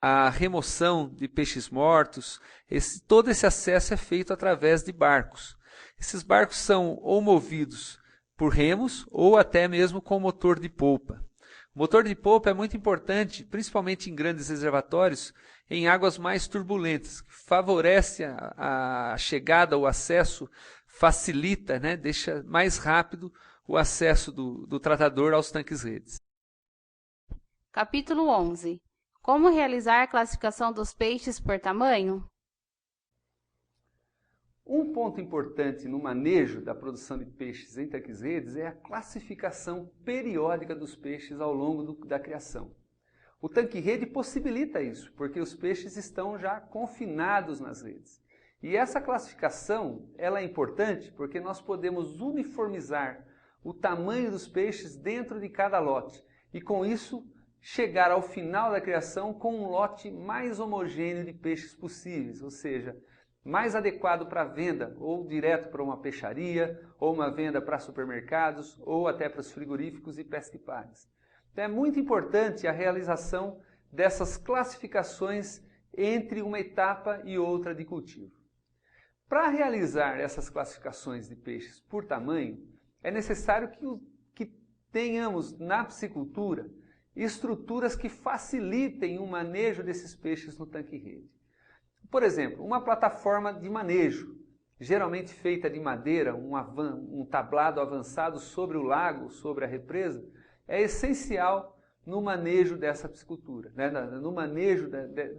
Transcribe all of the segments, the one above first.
a remoção de peixes mortos, todo esse acesso é feito através de barcos. Esses barcos são ou movidos por remos ou até mesmo com motor de polpa. O motor de polpa é muito importante, principalmente em grandes reservatórios, em águas mais turbulentas, que favorece a chegada, o acesso, facilita, né, deixa mais rápido o acesso do tratador aos tanques-redes. Capítulo 11. Como realizar a classificação dos peixes por tamanho? Um ponto importante no manejo da produção de peixes em tanques-redes é a classificação periódica dos peixes ao longo da criação. O tanque-rede possibilita isso, porque os peixes estão já confinados nas redes. E essa classificação ela é importante porque nós podemos uniformizar o tamanho dos peixes dentro de cada lote e, com isso, chegar ao final da criação com um lote mais homogêneo de peixes possíveis, ou seja, mais adequado para venda, ou direto para uma peixaria, ou uma venda para supermercados, ou até para os frigoríficos e pesca-e-pague. Então é muito importante a realização dessas classificações entre uma etapa e outra de cultivo. Para realizar essas classificações de peixes por tamanho, é necessário que tenhamos na piscicultura estruturas que facilitem o manejo desses peixes no tanque-rede. Por exemplo, uma plataforma de manejo, geralmente feita de madeira, um tablado avançado sobre o lago, sobre a represa, é essencial no manejo dessa piscicultura, né? No manejo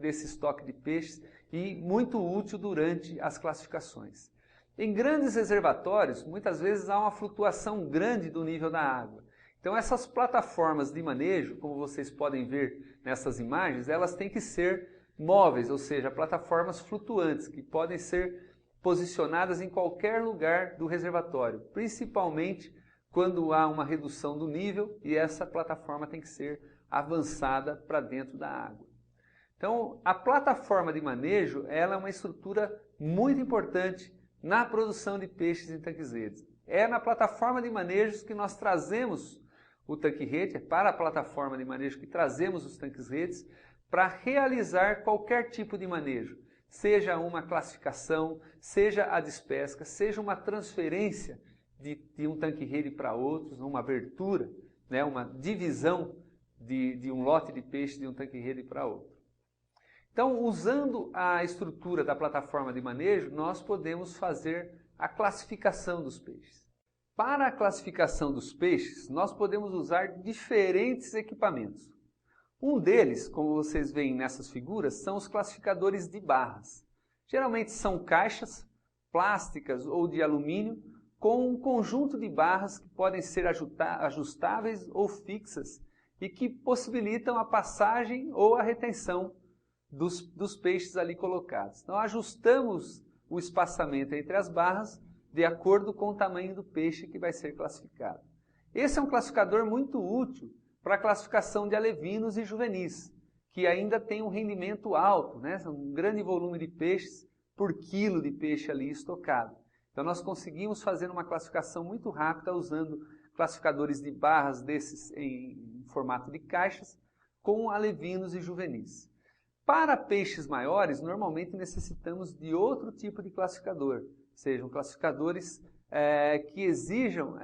desse estoque de peixes e muito útil durante as classificações. Em grandes reservatórios, muitas vezes há uma flutuação grande do nível da água. Então essas plataformas de manejo, como vocês podem ver nessas imagens, elas têm que ser móveis, ou seja, plataformas flutuantes, que podem ser posicionadas em qualquer lugar do reservatório, principalmente quando há uma redução do nível e essa plataforma tem que ser avançada para dentro da água. Então, a plataforma de manejo ela é uma estrutura muito importante na produção de peixes em tanques-redes. É na plataforma de manejo que nós trazemos o tanque-rede, é para a plataforma de manejo que trazemos os tanques-redes para realizar qualquer tipo de manejo, seja uma classificação, seja a despesca, seja uma transferência de um tanque-rede para outros, uma abertura, né, uma divisão de um lote de peixe de um tanque-rede para outro. Então, usando a estrutura da plataforma de manejo, nós podemos fazer a classificação dos peixes. Para a classificação dos peixes, nós podemos usar diferentes equipamentos. Um deles, como vocês veem nessas figuras, são os classificadores de barras. Geralmente são caixas plásticas ou de alumínio com um conjunto de barras que podem ser ajustáveis ou fixas e que possibilitam a passagem ou a retenção dos peixes ali colocados. Então ajustamos o espaçamento entre as barras de acordo com o tamanho do peixe que vai ser classificado. Esse é um classificador muito útil para a classificação de alevinos e juvenis, que ainda tem um rendimento alto, né? Um grande volume de peixes por quilo de peixe ali estocado. Então nós conseguimos fazer uma classificação muito rápida usando classificadores de barras desses em formato de caixas com alevinos e juvenis. Para peixes maiores, normalmente necessitamos de outro tipo de classificador, sejam classificadores que exijam,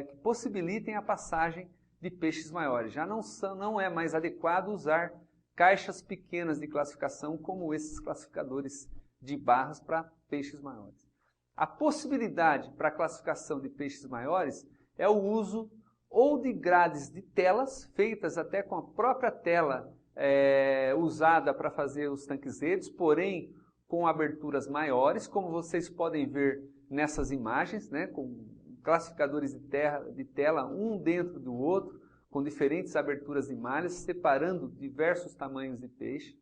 que possibilitem a passagem de peixes maiores. Já não é mais adequado usar caixas pequenas de classificação como esses classificadores de barras para peixes maiores. A possibilidade para a classificação de peixes maiores é o uso ou de grades de telas, feitas até com a própria tela usada para fazer os tanques-redes, porém com aberturas maiores, como vocês podem ver nessas imagens, né, com classificadores de tela um dentro do outro, com diferentes aberturas de malhas, separando diversos tamanhos de peixe.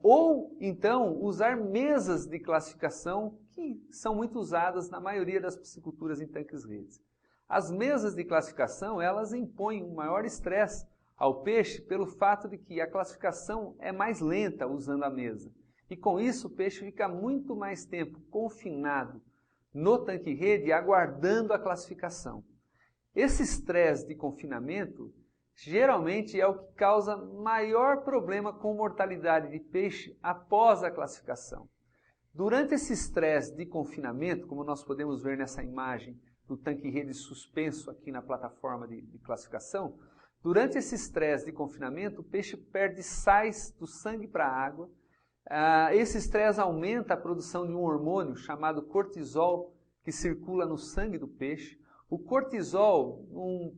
Ou então usar mesas de classificação que são muito usadas na maioria das pisciculturas em tanques-redes. As mesas de classificação elas impõem um maior estresse ao peixe pelo fato de que a classificação é mais lenta usando a mesa. E com isso o peixe fica muito mais tempo confinado no tanque-rede aguardando a classificação. Esse estresse de confinamento geralmente é o que causa maior problema com mortalidade de peixe após a classificação. Durante esse estresse de confinamento, como nós podemos ver nessa imagem do tanque-rede suspenso aqui na plataforma de classificação, durante esse estresse de confinamento, o peixe perde sais do sangue para a água. Esse estresse aumenta a produção de um hormônio chamado cortisol, que circula no sangue do peixe. O cortisol, num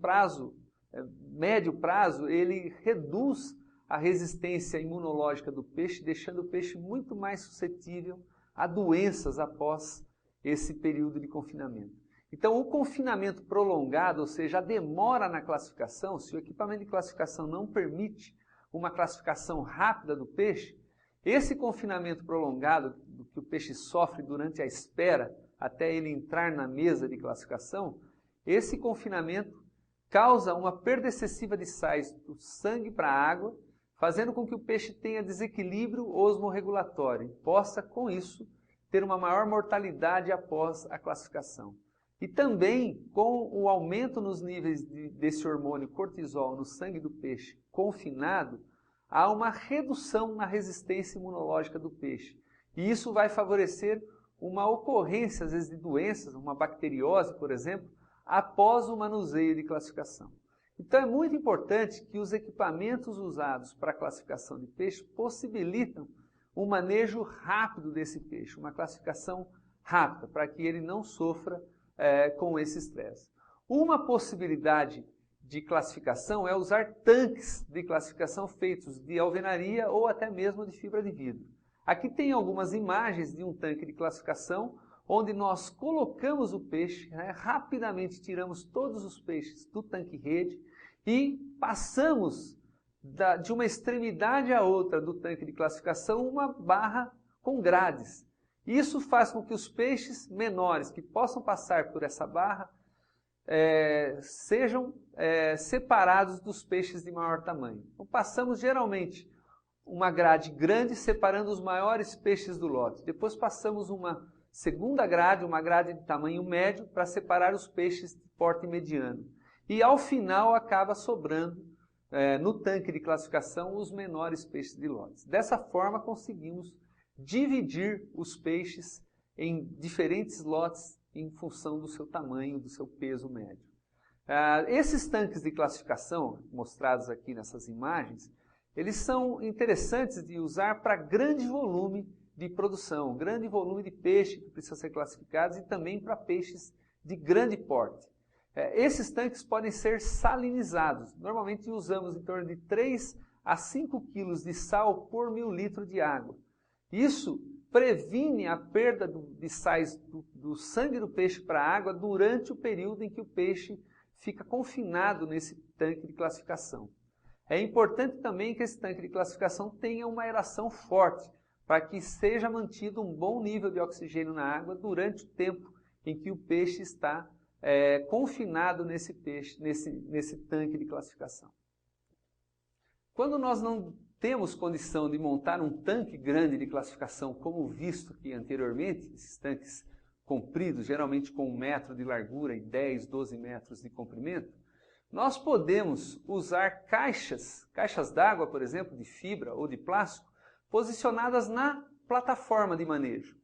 médio prazo, ele reduz a resistência imunológica do peixe, deixando o peixe muito mais suscetível a doenças após esse período de confinamento. Então, o confinamento prolongado, ou seja, a demora na classificação, se o equipamento de classificação não permite uma classificação rápida do peixe, esse confinamento prolongado que o peixe sofre durante a espera até ele entrar na mesa de classificação, esse confinamento causa uma perda excessiva de sais do sangue para a água, fazendo com que o peixe tenha desequilíbrio osmorregulatório e possa, com isso, ter uma maior mortalidade após a classificação. E também, com o aumento nos níveis desse hormônio cortisol no sangue do peixe confinado, há uma redução na resistência imunológica do peixe. E isso vai favorecer uma ocorrência, às vezes, de doenças, uma bacteriose, por exemplo, após o manuseio de classificação. Então é muito importante que os equipamentos usados para a classificação de peixe possibilitam um manejo rápido desse peixe, uma classificação rápida, para que ele não sofra com esse estresse. Uma possibilidade de classificação é usar tanques de classificação feitos de alvenaria ou até mesmo de fibra de vidro. Aqui tem algumas imagens de um tanque de classificação, onde nós colocamos o peixe, rapidamente tiramos todos os peixes do tanque-rede e passamos de uma extremidade à outra do tanque de classificação uma barra com grades. Isso faz com que os peixes menores que possam passar por essa barra sejam separados dos peixes de maior tamanho. Então, passamos geralmente uma grade grande separando os maiores peixes do lote. Depois passamos uma segunda grade, uma grade de tamanho médio, para separar os peixes de porte mediano. E ao final acaba sobrando no tanque de classificação os menores peixes de lotes. Dessa forma conseguimos dividir os peixes em diferentes lotes em função do seu tamanho, do seu peso médio. Esses tanques de classificação, mostrados aqui nessas imagens, eles são interessantes de usar para grande volume de produção, grande volume de peixe que precisa ser classificados e também para peixes de grande porte. Esses tanques podem ser salinizados. Normalmente usamos em torno de 3 a 5 quilos de sal por 1.000 litros de água. Isso previne a perda de sais do sangue do peixe para a água durante o período em que o peixe fica confinado nesse tanque de classificação. É importante também que esse tanque de classificação tenha uma aeração forte, para que seja mantido um bom nível de oxigênio na água durante o tempo em que o peixe está confinado nesse tanque de classificação. Quando nós não temos condição de montar um tanque grande de classificação, como visto aqui anteriormente, esses tanques compridos, geralmente com 1 metro de largura e 10, 12 metros de comprimento, nós podemos usar caixas d'água, por exemplo, de fibra ou de plástico, posicionadas na plataforma de manejo.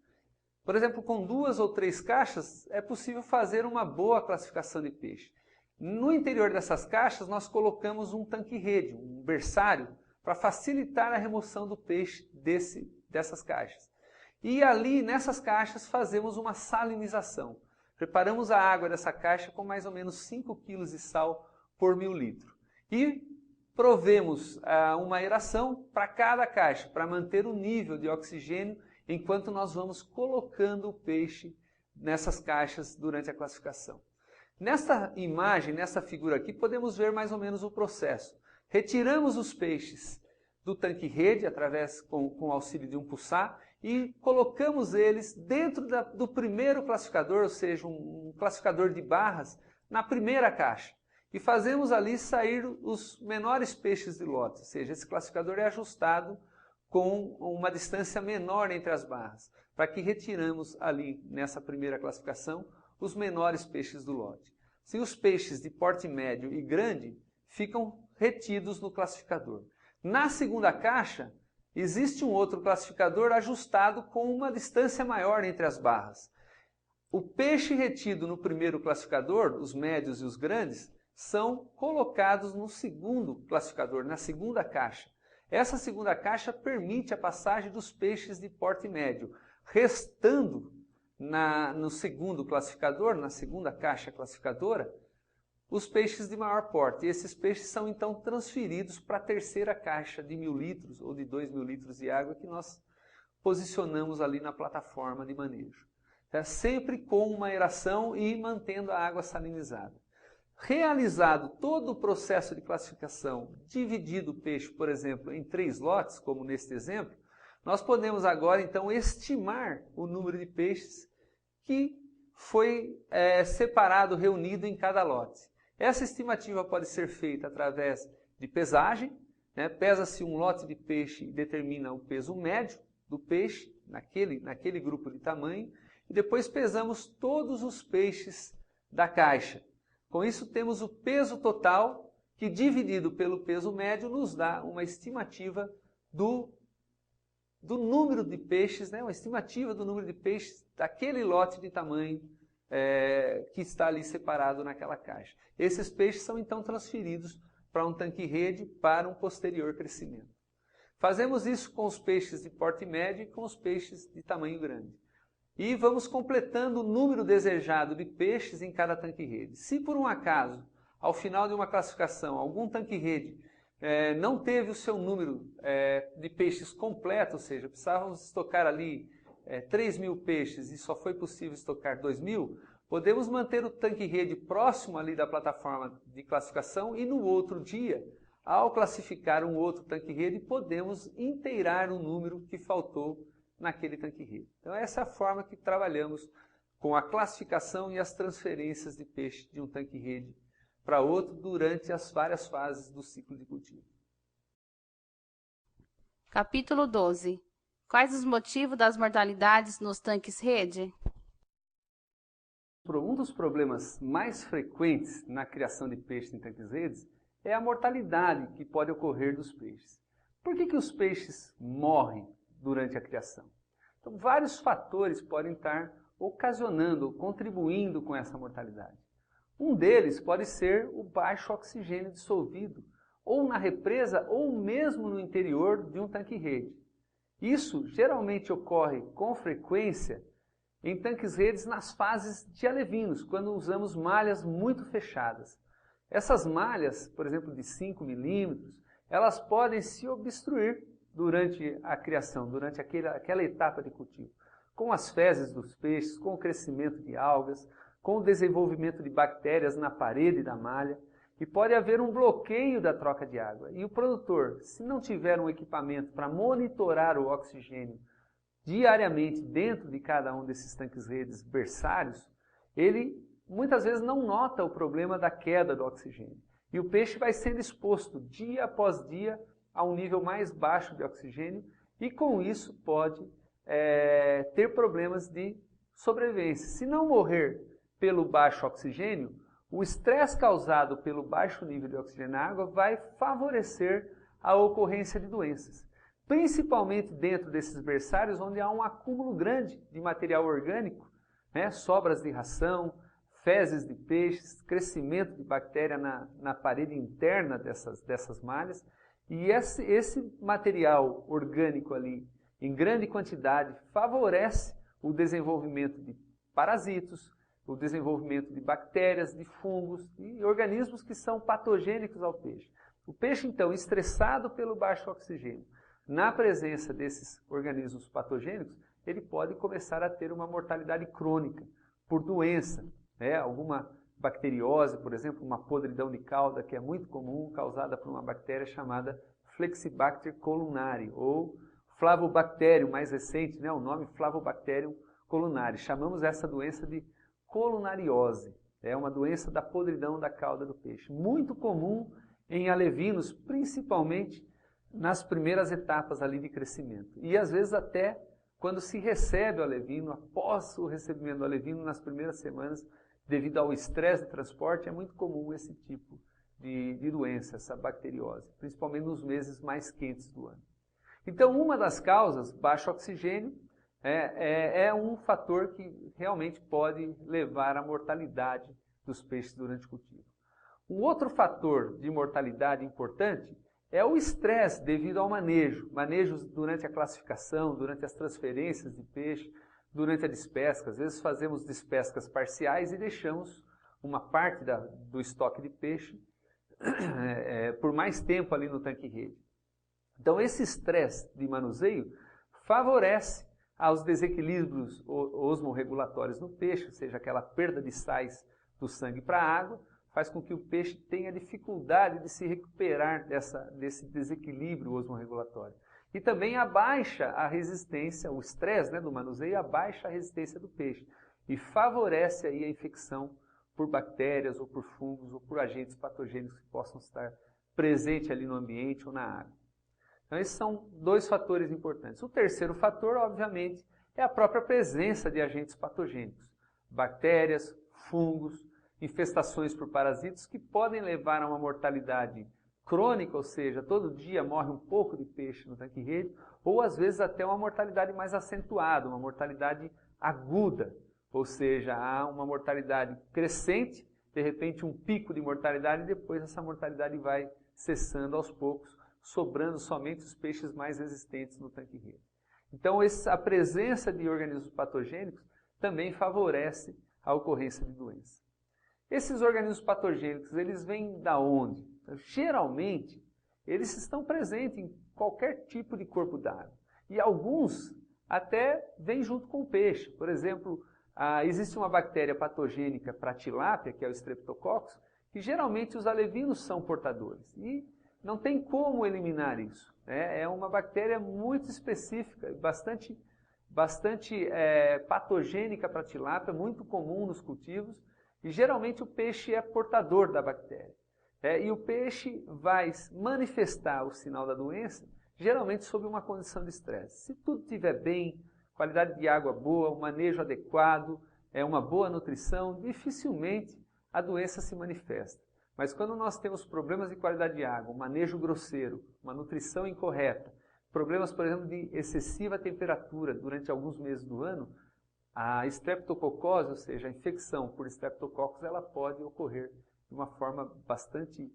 Por exemplo, com 2 ou 3 caixas é possível fazer uma boa classificação de peixe. No interior dessas caixas nós colocamos um tanque-rede, um berçário, para facilitar a remoção do peixe dessas caixas. E ali, nessas caixas, fazemos uma salinização. Preparamos a água dessa caixa com mais ou menos 5 kg de sal por 1.000 litros. E provemos uma aeração para cada caixa, para manter o nível de oxigênio enquanto nós vamos colocando o peixe nessas caixas durante a classificação. Nesta imagem, nessa figura aqui, podemos ver mais ou menos o processo. Retiramos os peixes do tanque-rede com o auxílio de um pulsar e colocamos eles dentro do primeiro classificador, ou seja, um classificador de barras, na primeira caixa. E fazemos ali sair os menores peixes de lote, ou seja, esse classificador é ajustado com uma distância menor entre as barras, para que retiramos ali nessa primeira classificação os menores peixes do lote. Se os peixes de porte médio e grande ficam retidos no classificador. Na segunda caixa, existe um outro classificador ajustado com uma distância maior entre as barras. O peixe retido no primeiro classificador, os médios e os grandes, são colocados no segundo classificador, na segunda caixa. Essa segunda caixa permite a passagem dos peixes de porte médio, restando no segundo classificador, na segunda caixa classificadora, os peixes de maior porte. E esses peixes são então transferidos para a terceira caixa de 1.000 litros ou de 2.000 litros de água que nós posicionamos ali na plataforma de manejo. Sempre com uma aeração e mantendo a água salinizada. Realizado todo o processo de classificação, dividido o peixe, por exemplo, em 3 lotes, como neste exemplo, nós podemos agora então estimar o número de peixes que foi separado, reunido em cada lote. Essa estimativa pode ser feita através de pesagem, né? Pesa-se um lote de peixe e determina o peso médio do peixe naquele grupo de tamanho, e depois pesamos todos os peixes da caixa. Com isso temos o peso total, que dividido pelo peso médio nos dá uma estimativa do número de peixes, né? Uma estimativa do número de peixes daquele lote de tamanho que está ali separado naquela caixa. Esses peixes são então transferidos para um tanque-rede para um posterior crescimento. Fazemos isso com os peixes de porte médio e com os peixes de tamanho grande. E vamos completando o número desejado de peixes em cada tanque-rede. Se por um acaso, ao final de uma classificação, algum tanque-rede não teve o seu número de peixes completo, ou seja, precisávamos estocar ali 3.000 peixes e só foi possível estocar 2.000, podemos manter o tanque-rede próximo ali da plataforma de classificação e no outro dia, ao classificar um outro tanque-rede, podemos inteirar o número que faltou naquele tanque-rede. Então essa é a forma que trabalhamos com a classificação e as transferências de peixe de um tanque-rede para outro durante as várias fases do ciclo de cultivo. Capítulo 12. Quais os motivos das mortalidades nos tanques-rede? Um dos problemas mais frequentes na criação de peixes em tanques-redes é a mortalidade que pode ocorrer dos peixes. Por que os peixes morrem durante a criação? Então, vários fatores podem estar ocasionando ou contribuindo com essa mortalidade. Um deles pode ser o baixo oxigênio dissolvido, ou na represa, ou mesmo no interior de um tanque-rede. Isso geralmente ocorre com frequência em tanques-redes nas fases de alevinos, quando usamos malhas muito fechadas. Essas malhas, por exemplo, de 5 milímetros, elas podem se obstruir durante a criação, durante aquela etapa de cultivo, com as fezes dos peixes, com o crescimento de algas, com o desenvolvimento de bactérias na parede da malha, e pode haver um bloqueio da troca de água. E o produtor, se não tiver um equipamento para monitorar o oxigênio diariamente dentro de cada um desses tanques-redes berçários, ele muitas vezes não nota o problema da queda do oxigênio. E o peixe vai sendo exposto dia após dia a um nível mais baixo de oxigênio e com isso pode ter problemas de sobrevivência. Se não morrer pelo baixo oxigênio, o estresse causado pelo baixo nível de oxigênio na água vai favorecer a ocorrência de doenças, principalmente dentro desses berçários onde há um acúmulo grande de material orgânico, né, sobras de ração, fezes de peixes, crescimento de bactéria na parede interna dessas malhas. E esse material orgânico ali, em grande quantidade, favorece o desenvolvimento de parasitos, o desenvolvimento de bactérias, de fungos e organismos que são patogênicos ao peixe. O peixe, então, estressado pelo baixo oxigênio, na presença desses organismos patogênicos, ele pode começar a ter uma mortalidade crônica por doença, né? Alguma bacteriose, por exemplo, uma podridão de cauda, que é muito comum, causada por uma bactéria chamada Flexibacter colunare, ou Flavobacterium, mais recente, né? O nome Flavobacterium colunare. Chamamos essa doença de colunariose. É uma doença da podridão da cauda do peixe. Muito comum em alevinos, principalmente nas primeiras etapas ali de crescimento. E às vezes até quando se recebe o alevino, após o recebimento do alevino, nas primeiras semanas, devido ao estresse de transporte, é muito comum esse tipo de doença, essa bacteriose, principalmente nos meses mais quentes do ano. Então, uma das causas, baixo oxigênio, é um fator que realmente pode levar à mortalidade dos peixes durante o cultivo. Um outro fator de mortalidade importante é o estresse devido ao manejos durante a classificação, durante as transferências de peixe, durante a despesca. Às vezes fazemos despescas parciais e deixamos uma parte do estoque de peixe por mais tempo ali no tanque-rede. Então, esse estresse de manuseio favorece aos desequilíbrios osmorregulatórios no peixe, ou seja, aquela perda de sais do sangue para a água, faz com que o peixe tenha dificuldade de se recuperar desse desequilíbrio osmorregulatório. E também abaixa a resistência, o estresse do manuseio abaixa a resistência do peixe e favorece aí a infecção por bactérias ou por fungos ou por agentes patogênicos que possam estar presentes ali no ambiente ou na água. Então, esses são dois fatores importantes. O terceiro fator, obviamente, é a própria presença de agentes patogênicos, bactérias, fungos, infestações por parasitos que podem levar a uma mortalidade crônica, ou seja, todo dia morre um pouco de peixe no tanque-rede, ou às vezes até uma mortalidade mais acentuada, uma mortalidade aguda, ou seja, há uma mortalidade crescente, de repente um pico de mortalidade e depois essa mortalidade vai cessando aos poucos, sobrando somente os peixes mais resistentes no tanque-rede. Então, a presença de organismos patogênicos também favorece a ocorrência de doença. Esses organismos patogênicos, eles vêm da onde? Geralmente, eles estão presentes em qualquer tipo de corpo d'água. E alguns até vêm junto com o peixe. Por exemplo, existe uma bactéria patogênica para a tilápia, que é o Streptococcus, que geralmente os alevinos são portadores. E não tem como eliminar isso. É uma bactéria muito específica, bastante patogênica para a tilápia, muito comum nos cultivos, e geralmente o peixe é portador da bactéria. E o peixe vai manifestar o sinal da doença, geralmente sob uma condição de estresse. Se tudo estiver bem, qualidade de água boa, um manejo adequado, uma boa nutrição, dificilmente a doença se manifesta. Mas quando nós temos problemas de qualidade de água, um manejo grosseiro, uma nutrição incorreta, problemas, por exemplo, de excessiva temperatura durante alguns meses do ano, a estreptococose, ou seja, a infecção por estreptococcus, ela pode ocorrer de uma forma bastante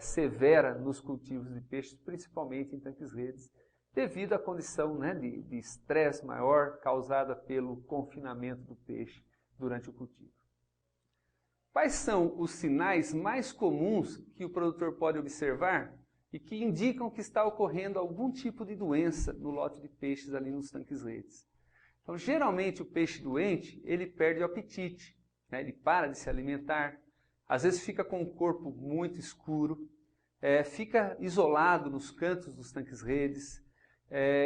severa nos cultivos de peixes, principalmente em tanques-redes, devido à condição de estresse maior causada pelo confinamento do peixe durante o cultivo. Quais são os sinais mais comuns que o produtor pode observar e que indicam que está ocorrendo algum tipo de doença no lote de peixes ali nos tanques-redes? Então, geralmente o peixe doente, ele perde o apetite, ele para de se alimentar, às vezes fica com o corpo muito escuro, fica isolado nos cantos dos tanques-redes.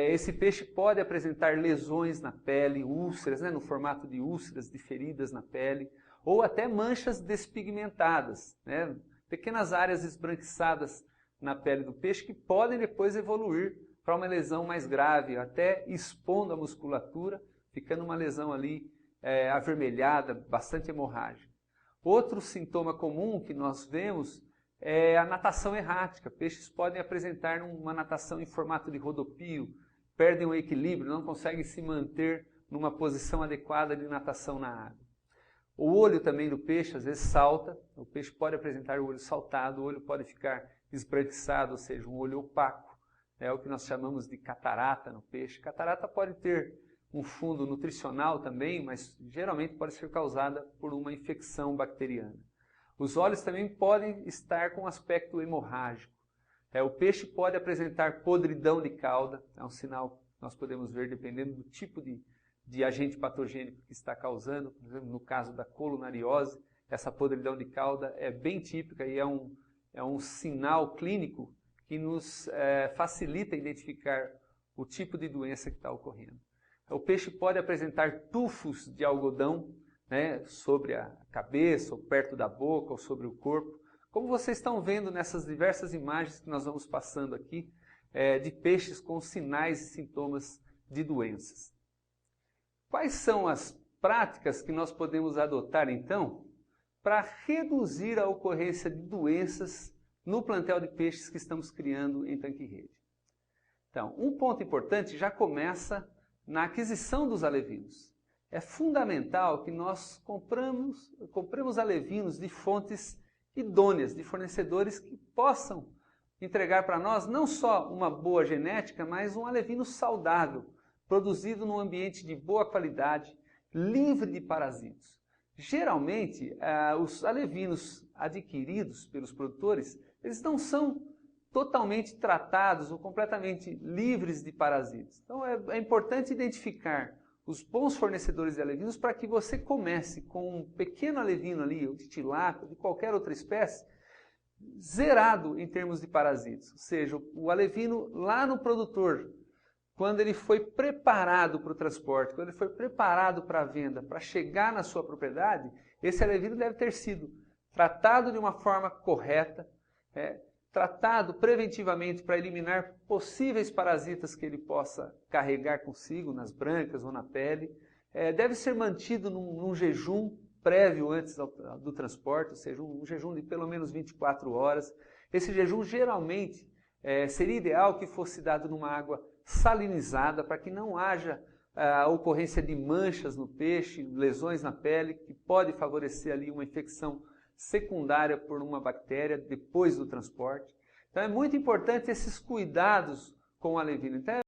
Esse peixe pode apresentar lesões na pele, úlceras, no formato de úlceras, de feridas na pele, ou até manchas despigmentadas, pequenas áreas esbranquiçadas na pele do peixe que podem depois evoluir para uma lesão mais grave, até expondo a musculatura, ficando uma lesão ali avermelhada, bastante hemorrágica. Outro sintoma comum que nós vemos é a natação errática. Peixes podem apresentar uma natação em formato de rodopio, perdem o equilíbrio, não conseguem se manter numa posição adequada de natação na água. O olho também do peixe às vezes salta, o peixe pode apresentar o olho saltado, o olho pode ficar esbranquiçado, ou seja, um olho opaco. É o que nós chamamos de catarata no peixe. Catarata pode ter um fundo nutricional também, mas geralmente pode ser causada por uma infecção bacteriana. Os olhos também podem estar com aspecto hemorrágico. O peixe pode apresentar podridão de cauda, é um sinal que nós podemos ver dependendo do tipo de agente patogênico que está causando. Por exemplo, no caso da colunariose, essa podridão de cauda é bem típica e é um sinal clínico que nos facilita identificar o tipo de doença que está ocorrendo. O peixe pode apresentar tufos de algodão sobre a cabeça, ou perto da boca, ou sobre o corpo. Como vocês estão vendo nessas diversas imagens que nós vamos passando aqui, de peixes com sinais e sintomas de doenças. Quais são as práticas que nós podemos adotar, então, para reduzir a ocorrência de doenças no plantel de peixes que estamos criando em tanque-rede. Então, um ponto importante já começa na aquisição dos alevinos. É fundamental que nós compremos alevinos de fontes idôneas, de fornecedores que possam entregar para nós não só uma boa genética, mas um alevino saudável, produzido num ambiente de boa qualidade, livre de parasitos. Geralmente, os alevinos adquiridos pelos produtores, eles não são totalmente tratados ou completamente livres de parasitas. Então é importante identificar os bons fornecedores de alevinos para que você comece com um pequeno alevino ali, ou de tilápia, de qualquer outra espécie, zerado em termos de parasitas. Ou seja, o alevino lá no produtor, quando ele foi preparado para o transporte, quando ele foi preparado para a venda, para chegar na sua propriedade, esse alevino deve ter sido tratado de uma forma correta, tratado preventivamente para eliminar possíveis parasitas que ele possa carregar consigo nas brancas ou na pele. Deve ser mantido num jejum prévio antes do transporte, ou seja, um jejum de pelo menos 24 horas. Esse jejum geralmente seria ideal que fosse dado numa água salinizada para que não haja a ocorrência de manchas no peixe, lesões na pele, que pode favorecer ali uma infecção secundária por uma bactéria depois do transporte. Então é muito importante esses cuidados com o alevino. Então,